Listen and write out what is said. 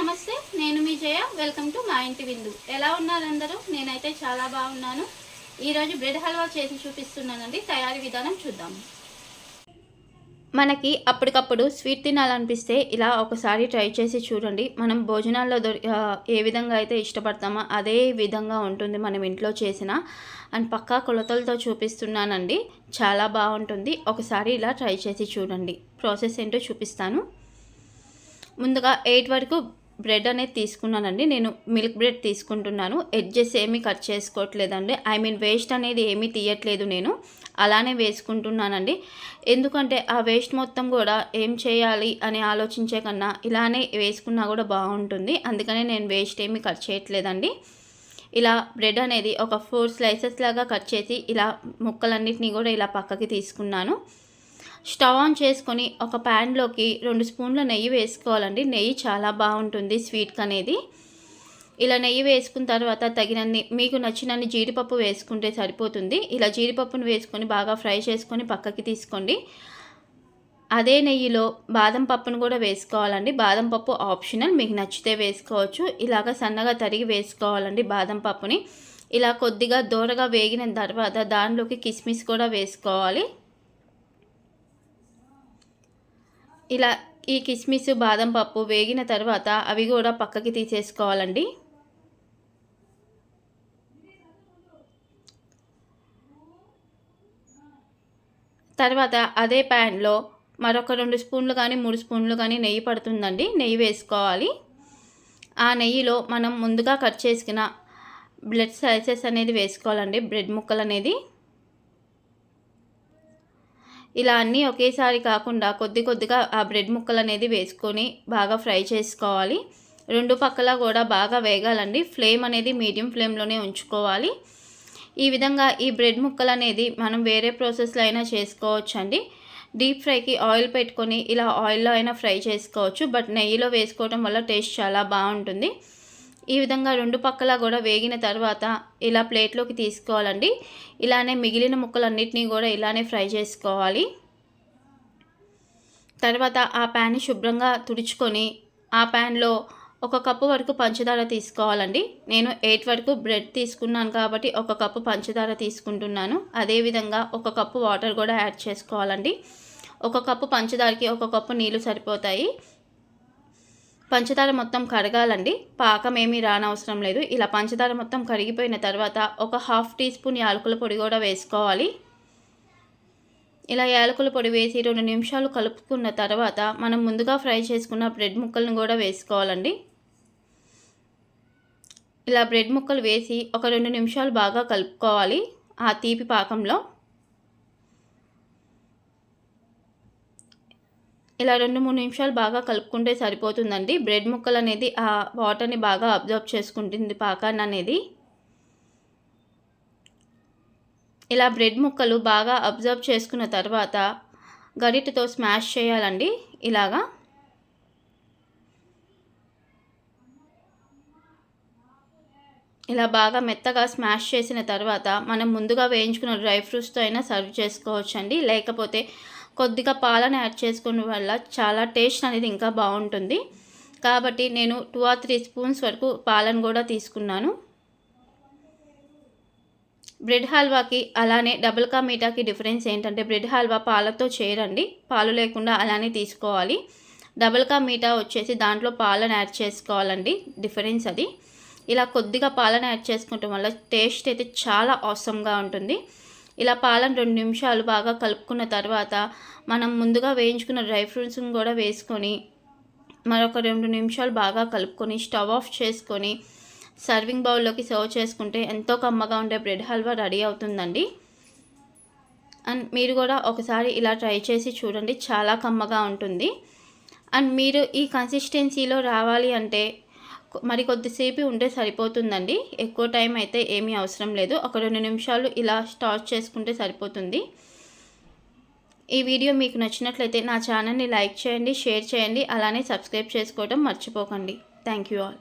నమస్తే, నేను మీ జయ. Welcome to మా ఇంటి విందు. ఎలా ఉన్నారు అందరూ? నేనైతే చాలా బాగున్నాను. ఈరోజు బ్రెడ్ హల్వా చేసి చూపిస్తున్నానండి. తయారీ విధానం చూద్దాము. మనకి అప్పటికప్పుడు స్వీట్ తినాలనిపిస్తే ఇలా ఒకసారి ట్రై చేసి చూడండి. మనం భోజనాల్లో ఏ విధంగా అయితే ఇష్టపడతామో అదే విధంగా ఉంటుంది మనం ఇంట్లో చేసిన. అండ్ పక్కా కొలతలతో చూపిస్తున్నానండి. చాలా బాగుంటుంది. ఒకసారి ఇలా ట్రై చేసి చూడండి. ప్రాసెస్ ఏంటో చూపిస్తాను. ముందుగా 8 వరకు బ్రెడ్ అనేది తీసుకున్నానండి. నేను మిల్క్ బ్రెడ్ తీసుకుంటున్నాను. ఎడ్జెస్ ఏమీ కట్ చేసుకోవట్లేదండి. వేస్ట్ అనేది ఏమీ తీయట్లేదు, నేను అలానే వేసుకుంటున్నానండి. ఎందుకంటే ఆ వేస్ట్ మొత్తం కూడా ఏం చేయాలి అని ఆలోచించే కన్నా ఇలానే వేసుకున్నా కూడా బాగుంటుంది. అందుకనే నేను వేస్ట్ ఏమీ కట్ చేయట్లేదండి. ఇలా బ్రెడ్ అనేది ఒక 4 స్లైసెస్ లాగా కట్ చేసి ఇలా ముక్కలన్నిటినీ కూడా ఇలా పక్కకి తీసుకున్నాను. స్టవ్ ఆన్ చేసుకొని ఒక ప్యాన్లోకి 2 స్పూన్ల నెయ్యి వేసుకోవాలండి. నెయ్యి చాలా బాగుంటుంది స్వీట్కి అనేది. ఇలా నెయ్యి వేసుకున్న తర్వాత తగినన్ని మీకు నచ్చినన్ని జీడిపప్పు వేసుకుంటే సరిపోతుంది. ఇలా జీడిపప్పును వేసుకొని బాగా ఫ్రై చేసుకొని పక్కకి తీసుకోండి. అదే నెయ్యిలో బాదం పప్పును కూడా వేసుకోవాలండి. బాదం పప్పు ఆప్షనల్, మీకు నచ్చితే వేసుకోవచ్చు. ఇలాగ సన్నగా తరిగి వేసుకోవాలండి బాదం పప్పుని. ఇలా కొద్దిగా దోరగా వేగిన తర్వాత దానిలోకి కిస్మిస్ కూడా వేసుకోవాలి. ఇలా ఈ కిస్మిస్ బాదం పప్పు వేగిన తర్వాత అవి కూడా పక్కకి తీసేసుకోవాలండి. తర్వాత అదే ప్యాన్లో మరొక 2 స్పూన్లు కానీ 3 స్పూన్లు కానీ నెయ్యి పడుతుందండి. నెయ్యి వేసుకోవాలి. ఆ నెయ్యిలో మనం ముందుగా కట్ చేసుకున్న బ్రెడ్ స్లైసెస్ అనేది వేసుకోవాలండి. బ్రెడ్ ముక్కలు అనేది ఇలా అన్నీ ఒకేసారి కాకుండా కొద్దిగా ఆ బ్రెడ్ ముక్కలు అనేది వేసుకొని బాగా ఫ్రై చేసుకోవాలి. 2 పక్కల కూడా బాగా వేగాలండి. ఫ్లేమ్ అనేది మీడియం ఫ్లేమ్లోనే ఉంచుకోవాలి. ఈ విధంగా ఈ బ్రెడ్ ముక్కలు అనేది మనం వేరే ప్రాసెస్లో అయినా చేసుకోవచ్చండి. డీప్ ఫ్రైకి ఆయిల్ పెట్టుకొని ఇలా ఆయిల్లో అయినా ఫ్రై చేసుకోవచ్చు. బట్ నెయ్యిలో వేసుకోవడం వల్ల టేస్ట్ చాలా బాగుంటుంది. ఈ విధంగా 2 పక్కల కూడా వేగిన తర్వాత ఇలా ప్లేట్లోకి తీసుకోవాలండి. ఇలానే మిగిలిన ముక్కలన్నిటినీ కూడా ఇలానే ఫ్రై చేసుకోవాలి. తర్వాత ఆ ప్యాన్ని శుభ్రంగా తుడుచుకొని ఆ ప్యాన్లో 1 కప్పు వరకు పంచదార తీసుకోవాలండి. నేను 8 వరకు బ్రెడ్ తీసుకున్నాను కాబట్టి 1 కప్పు పంచదార తీసుకుంటున్నాను. అదేవిధంగా 1 కప్పు వాటర్ కూడా యాడ్ చేసుకోవాలండి. 1 కప్పు పంచదారకి 1 కప్పు నీళ్ళు సరిపోతాయి. పంచదార మొత్తం కరగాలండి. పాకం ఏమీ రానవసరం లేదు. ఇలా పంచదార మొత్తం కరిగిపోయిన తర్వాత ఒక 1/2 టీ స్పూన్ యాలకుల పొడి కూడా వేసుకోవాలి. ఇలా యాలకుల పొడి వేసి 2 నిమిషాలు కలుపుకున్న తర్వాత మనం ముందుగా ఫ్రై చేసుకున్న బ్రెడ్ ముక్కలను కూడా వేసుకోవాలండి. ఇలా బ్రెడ్ ముక్కలు వేసి ఒక 2 నిమిషాలు బాగా కలుపుకోవాలి ఆ తీపి పాకంలో. ఇలా 2-3 నిమిషాలు బాగా కలుపుకుంటే సరిపోతుందండి. బ్రెడ్ ముక్కలు అనేది ఆ వాటర్ని బాగా అబ్జర్వ్ చేసుకుంటుంది పాకాన్ని అనేది. ఇలా బ్రెడ్ ముక్కలు బాగా అబ్జర్వ్ చేసుకున్న తర్వాత గరిటెతో స్మాష్ చేయాలండి. ఇలాగా ఇలా బాగా మెత్తగా స్మాష్ చేసిన తర్వాత మనం ముందుగా వేయించుకున్న డ్రై ఫ్రూట్స్తో అయినా సర్వ్ చేసుకోవచ్చండి. లేకపోతే కొద్దిగా పాలను యాడ్ చేసుకోవడం వల్ల చాలా టేస్ట్ అనేది ఇంకా బాగుంటుంది. కాబట్టి నేను 2 or 3 స్పూన్స్ వరకు పాలను కూడా తీసుకున్నాను. బ్రెడ్ హల్వాకి అలానే డబుల్ కా మీఠాకి డిఫరెన్స్ ఏంటంటే బ్రెడ్ హల్వా పాలతో చేయరండి. పాలు లేకుండా అలానే తీసుకోవాలి. డబుల్ కా మీఠా వచ్చేసి దాంట్లో పాలను యాడ్ చేసుకోవాలండి. డిఫరెన్స్ అది. ఇలా కొద్దిగా పాలను యాడ్ చేసుకోవడం వల్ల టేస్ట్ అయితే చాలా ఆసమ్గా ఉంటుంది. ఇలా పాలను 2 నిమిషాలు బాగా కలుపుకున్న తర్వాత మనం ముందుగా వేయించుకున్న డ్రై ఫ్రూట్స్ని కూడా వేసుకొని మరొక 2 నిమిషాలు బాగా కలుపుకొని స్టవ్ ఆఫ్ చేసుకొని సర్వింగ్ బౌల్లోకి సర్వ్ చేసుకుంటే ఎంతో కమ్మగా ఉండే బ్రెడ్ హల్వా రెడీ అవుతుందండి. అండ్ మీరు కూడా ఒకసారి ఇలా ట్రై చేసి చూడండి. చాలా కమ్మగా ఉంటుంది. అండ్ మీరు ఈ కన్సిస్టెన్సీలో రావాలి అంటే మరి కొద్దిసేపు ఉంటే సరిపోతుందండి. ఎక్కువ టైం అయితే ఏమీ అవసరం లేదు. ఒక 2 నిమిషాలు ఇలా స్టార్ట్ చేసుకుంటే సరిపోతుంది. ఈ వీడియో మీకు నచ్చినట్లయితే నా ఛానల్ని లైక్ చేయండి, షేర్ చేయండి, అలానే సబ్స్క్రైబ్ చేసుకోవడం మర్చిపోకండి. Thank you all.